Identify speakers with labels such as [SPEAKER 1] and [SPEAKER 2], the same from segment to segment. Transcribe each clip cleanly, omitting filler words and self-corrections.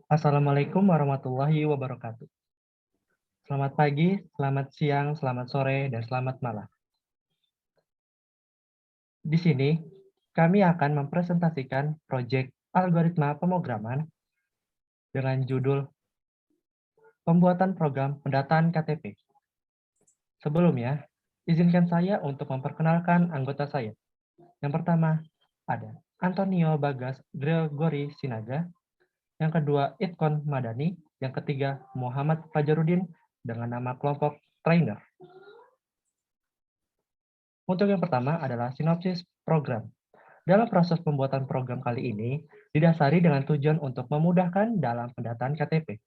[SPEAKER 1] Assalamualaikum warahmatullahi wabarakatuh. Selamat pagi, selamat siang, selamat sore, dan selamat malam. Di sini, kami akan mempresentasikan proyek algoritma pemrograman dengan judul Pembuatan Program Pendataan KTP. Sebelumnya, izinkan saya untuk memperkenalkan anggota saya. Yang pertama, ada Antonio Bagas Gregory Sinaga. Yang kedua, Itkon Madani. Yang ketiga, Muhammad Fajarudin dengan nama kelompok trainer. Untuk yang pertama adalah sinopsis program. Dalam proses pembuatan program kali ini, didasari dengan tujuan untuk memudahkan dalam pendataan KTP,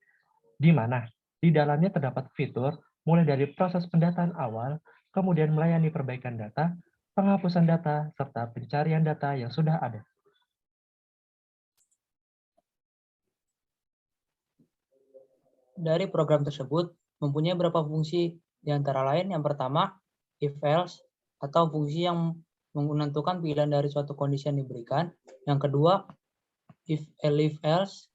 [SPEAKER 1] di mana di dalamnya terdapat fitur mulai dari proses pendataan awal, kemudian melayani perbaikan data, penghapusan data, serta pencarian data yang sudah ada.
[SPEAKER 2] Dari program tersebut mempunyai beberapa fungsi, di antara lain yang pertama, if-else atau fungsi yang menentukan pilihan dari suatu kondisi yang diberikan. Yang kedua, if-else,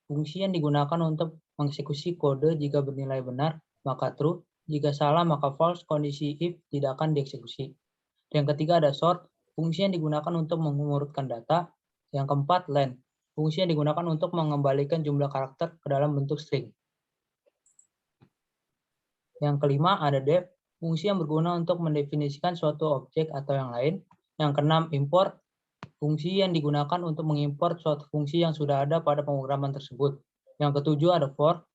[SPEAKER 2] fungsi yang digunakan untuk mengeksekusi kode jika bernilai benar, maka true, jika salah maka false, kondisi if tidak akan dieksekusi. Yang ketiga ada sort, fungsi yang digunakan untuk mengurutkan data. Yang keempat, len, fungsi yang digunakan untuk mengembalikan jumlah karakter ke dalam bentuk string. Yang kelima ada def, fungsi yang berguna untuk mendefinisikan suatu objek atau yang lain. Yang keenam import, fungsi yang digunakan untuk mengimport suatu fungsi yang sudah ada pada pemrograman tersebut. Yang ketujuh ada for,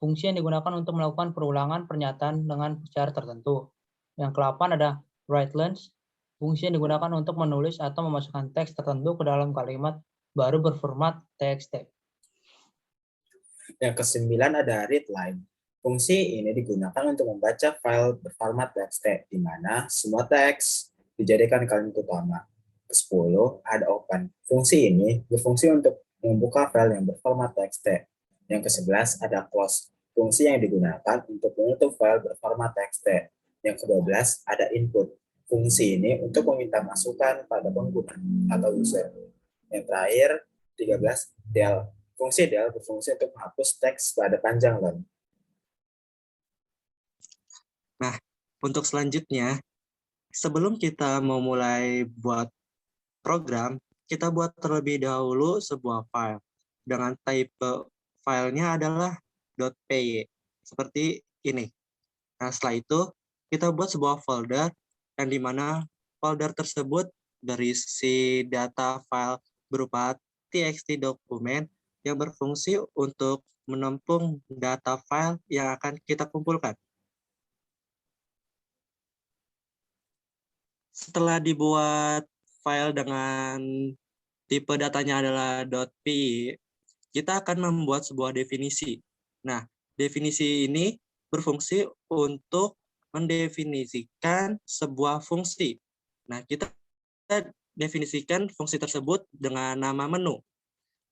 [SPEAKER 2] fungsi yang digunakan untuk melakukan perulangan pernyataan dengan syarat tertentu. Yang kedelapan ada write lines, fungsi yang digunakan untuk menulis atau memasukkan teks tertentu ke dalam kalimat baru berformat txt.
[SPEAKER 3] Yang kesembilan ada read line. Fungsi ini digunakan untuk membaca file berformat txt, di mana semua teks dijadikan kalimat utama. Ke-10 ada open. Fungsi ini berfungsi untuk membuka file yang berformat txt. Yang ke-11 ada close. Fungsi yang digunakan untuk menutup file berformat txt. Yang ke-12 ada input. Fungsi ini untuk meminta masukan pada pengguna atau user. Yang terakhir, 13 del. Fungsi del berfungsi untuk menghapus teks pada panjang len.
[SPEAKER 4] Nah, untuk selanjutnya, sebelum kita mau mulai buat program, kita buat terlebih dahulu sebuah file. Dengan type filenya adalah .py, seperti ini. Nah, setelah itu, kita buat sebuah folder, yang dimana folder tersebut berisi data file berupa txt dokumen yang berfungsi untuk menampung data file yang akan kita kumpulkan. Setelah dibuat file dengan tipe datanya adalah .py, kita akan membuat sebuah definisi. Nah, definisi ini berfungsi untuk mendefinisikan sebuah fungsi. Nah, kita definisikan fungsi tersebut dengan nama menu.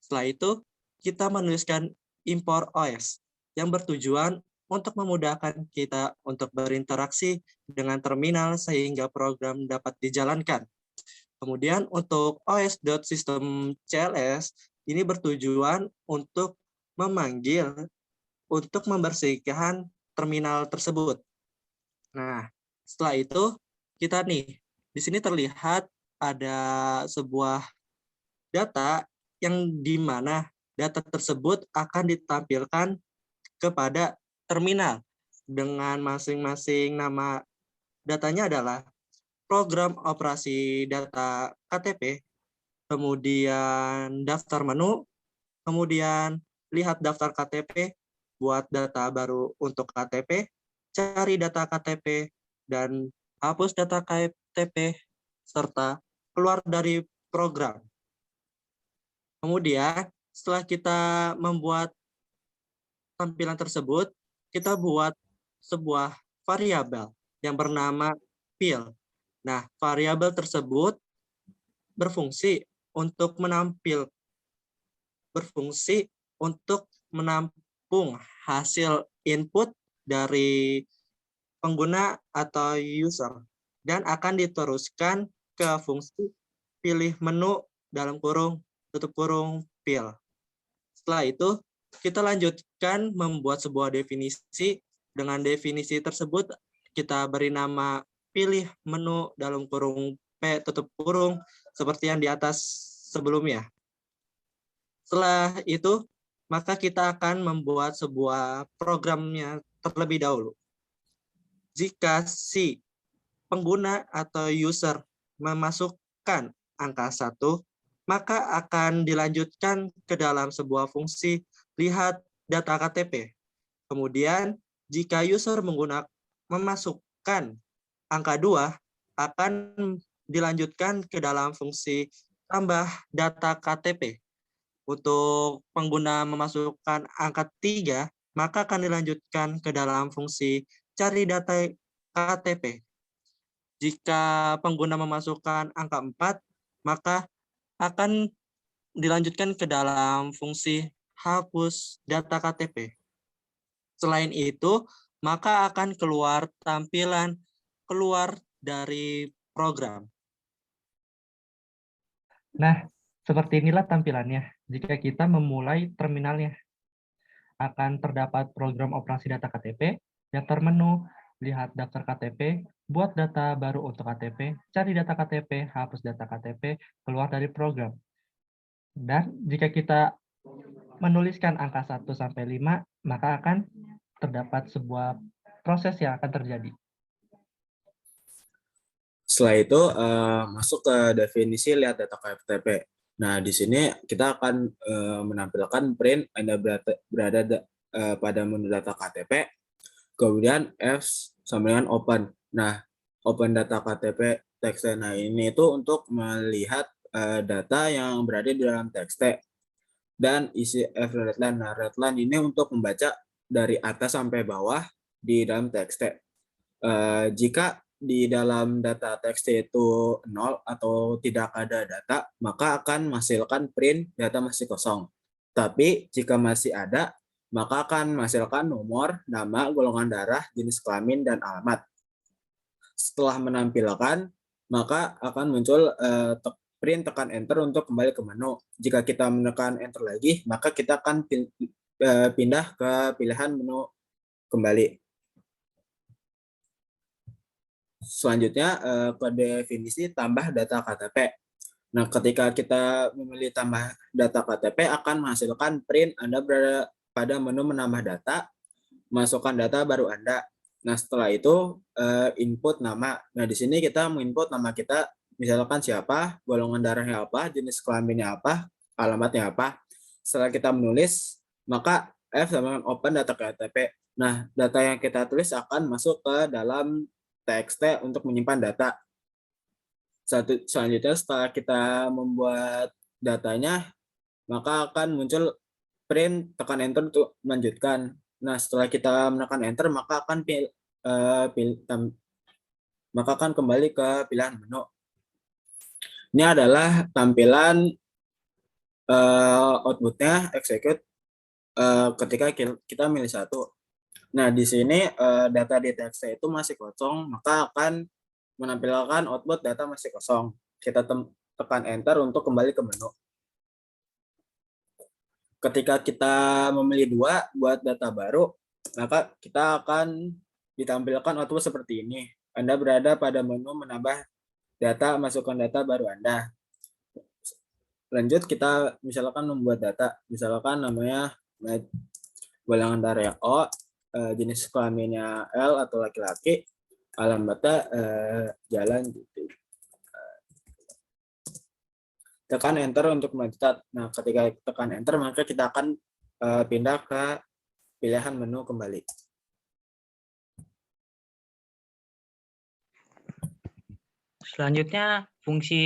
[SPEAKER 4] Setelah itu, kita menuliskan import OS yang bertujuan untuk memudahkan kita untuk berinteraksi dengan terminal sehingga program dapat dijalankan. Kemudian untuk os.system.cls ini bertujuan untuk memanggil untuk membersihkan terminal tersebut. Nah, setelah itu kita nih, di sini terlihat ada sebuah data yang di mana data tersebut akan ditampilkan kepada terminal dengan masing-masing nama datanya adalah program operasi data KTP, kemudian daftar menu, kemudian lihat daftar KTP, buat data baru untuk KTP, cari data KTP, dan hapus data KTP, serta keluar dari program. Kemudian setelah kita membuat tampilan tersebut, kita buat sebuah variabel yang bernama fill. Nah, variabel tersebut berfungsi untuk menampung hasil input dari pengguna atau user dan akan diteruskan ke fungsi pilih menu dalam kurung tutup kurung fill. Setelah itu kita lanjutkan membuat sebuah definisi. Dengan definisi tersebut, kita beri nama pilih menu dalam kurung P tutup kurung seperti yang di atas sebelumnya. Setelah itu, maka kita akan membuat sebuah programnya terlebih dahulu. Jika si pengguna atau user memasukkan angka 1, maka akan dilanjutkan ke dalam sebuah fungsi lihat data KTP. Kemudian, jika user memasukkan angka 2, akan dilanjutkan ke dalam fungsi tambah data KTP. Untuk pengguna memasukkan angka 3, maka akan dilanjutkan ke dalam fungsi cari data KTP. Jika pengguna memasukkan angka 4, maka akan dilanjutkan ke dalam fungsi hapus data KTP. Selain itu, maka akan keluar tampilan keluar dari program.
[SPEAKER 1] Nah, seperti inilah tampilannya. Jika kita memulai terminalnya, akan terdapat program operasi data KTP, daftar menu, lihat daftar KTP, buat data baru untuk KTP, cari data KTP, hapus data KTP, keluar dari program. Dan jika kita menuliskan angka 1 sampai 5, maka akan terdapat sebuah proses yang akan terjadi.
[SPEAKER 3] Setelah itu masuk ke definisi lihat data KTP. Nah, di sini kita akan menampilkan print Anda berada pada menu data KTP, kemudian F sama dengan open. Nah, open data KTP TXT. Nah, ini itu untuk melihat data yang berada di dalam TXT dan isi F redline. Nah, redline ini untuk membaca dari atas sampai bawah di dalam TXT. Jika di dalam data TXT itu 0 atau tidak ada data, maka akan menghasilkan print data masih kosong. Tapi jika masih ada, maka akan menghasilkan nomor, nama, golongan darah, jenis kelamin, dan alamat. Setelah menampilkan, maka akan muncul print, tekan enter untuk kembali ke menu. Jika kita menekan enter lagi, maka kita akan pindah ke pilihan menu kembali. Selanjutnya ke definisi tambah data KTP. Nah, ketika kita memilih tambah data KTP akan menghasilkan print Anda berada pada menu menambah data, masukkan data baru Anda. Nah, setelah itu input nama. Nah, di sini kita menginput nama kita, misalkan siapa, golongan darahnya apa, jenis kelaminnya apa, alamatnya apa. Setelah kita menulis, maka F sama dengan open data KTP. Nah, data yang kita tulis akan masuk ke dalam TXT untuk menyimpan data. Selanjutnya setelah kita membuat datanya, maka akan muncul print, tekan enter untuk melanjutkan. Nah, setelah kita menekan enter, maka akan kembali ke pilihan menu. Ini adalah tampilan outputnya execute ketika kita milih satu. Nah, di sini data di TXT itu masih kosong, maka akan menampilkan output data masih kosong. Kita tekan enter untuk kembali ke menu. Ketika kita memilih 2 buat data baru, maka kita akan ditampilkan output seperti ini. Anda berada pada menu menambah data, masukkan data baru Anda. Lanjut kita misalkan membuat data, misalkan namanya golongan darah O, jenis kelaminnya L atau laki-laki, alamatnya jalan gitu. Tekan enter untuk melanjutkan. Nah, ketika tekan enter maka kita akan pindah ke pilihan menu kembali.
[SPEAKER 2] Selanjutnya fungsi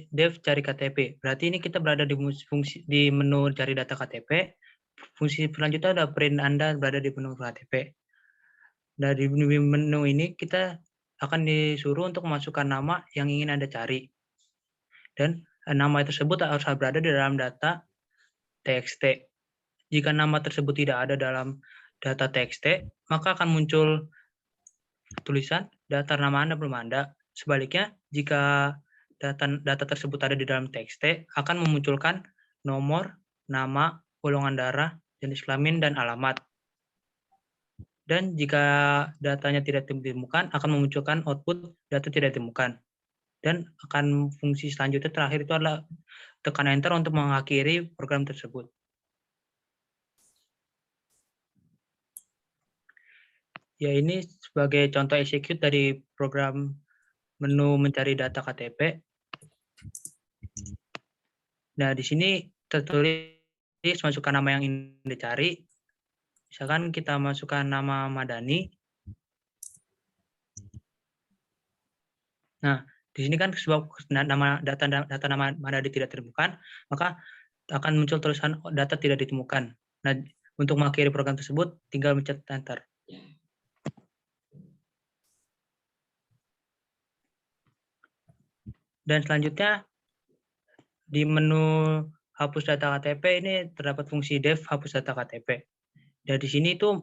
[SPEAKER 2] dev cari KTP. Berarti ini kita berada di menu cari data KTP. Fungsi selanjutnya ada print Anda berada di menu KTP. Dari menu ini kita akan disuruh untuk memasukkan nama yang ingin Anda cari. Dan nama tersebut harus berada di dalam data TXT. Jika nama tersebut tidak ada dalam data TXT, maka akan muncul tulisan daftar nama Anda belum ada. Sebaliknya, jika data tersebut ada di dalam TXT, akan memunculkan nomor, nama, golongan darah, jenis kelamin, dan alamat. Dan jika datanya tidak ditemukan, akan memunculkan output data tidak ditemukan. Dan akan fungsi selanjutnya terakhir itu adalah tekan enter untuk mengakhiri program tersebut. Ya, ini sebagai contoh execute dari program menu mencari data KTP. Nah, di sini tertulis masukkan nama yang ingin dicari. Misalkan kita masukkan nama Madani. Nah, di sini kan sebab data nama Madani tidak ditemukan, maka akan muncul tulisan data tidak ditemukan. Nah, untuk mengakhiri program tersebut, tinggal mencet enter. Dan selanjutnya, di menu hapus data KTP ini terdapat fungsi def hapus data KTP. Dan di sini itu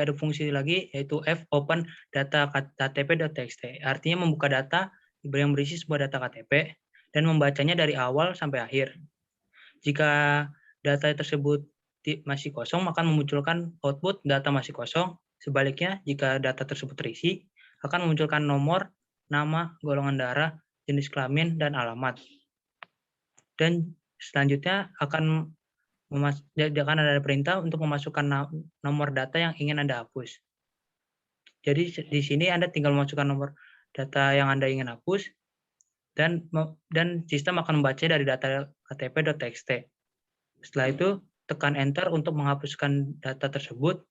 [SPEAKER 2] ada fungsi lagi yaitu f open data ktp.txt. Artinya membuka data yang berisi sebuah data KTP dan membacanya dari awal sampai akhir. Jika data tersebut masih kosong, akan memunculkan output data masih kosong. Sebaliknya, jika data tersebut terisi, akan memunculkan nomor, nama, golongan darah, jenis kelamin, dan alamat. Dan selanjutnya akan ada perintah untuk memasukkan nomor data yang ingin Anda hapus. Jadi di sini Anda tinggal memasukkan nomor data yang Anda ingin hapus, dan sistem akan membaca dari data ktp.txt. Setelah itu, tekan enter untuk menghapuskan data tersebut,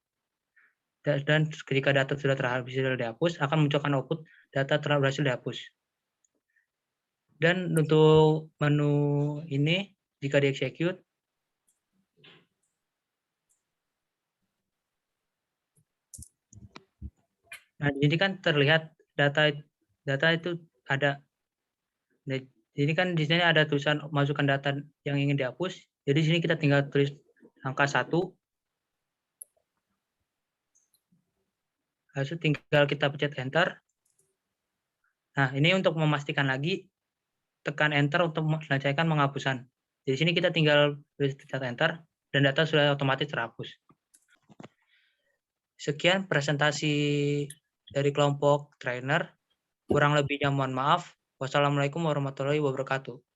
[SPEAKER 2] dan ketika data sudah berhasil dihapus, akan munculkan output data telah berhasil dihapus. Dan untuk menu ini, jika di-execute, nah, di sini kan terlihat data itu ada. Nah, ini kan di sini ada tulisan masukkan data yang ingin dihapus. Jadi di sini kita tinggal tulis angka 1. Lalu tinggal kita pencet enter. Nah, ini untuk memastikan lagi, tekan enter untuk menyelesaikan penghapusan. Di sini kita tinggal pencet enter dan data sudah otomatis terhapus. Sekian presentasi dari kelompok trainer. Kurang lebihnya mohon maaf. Wassalamualaikum warahmatullahi wabarakatuh.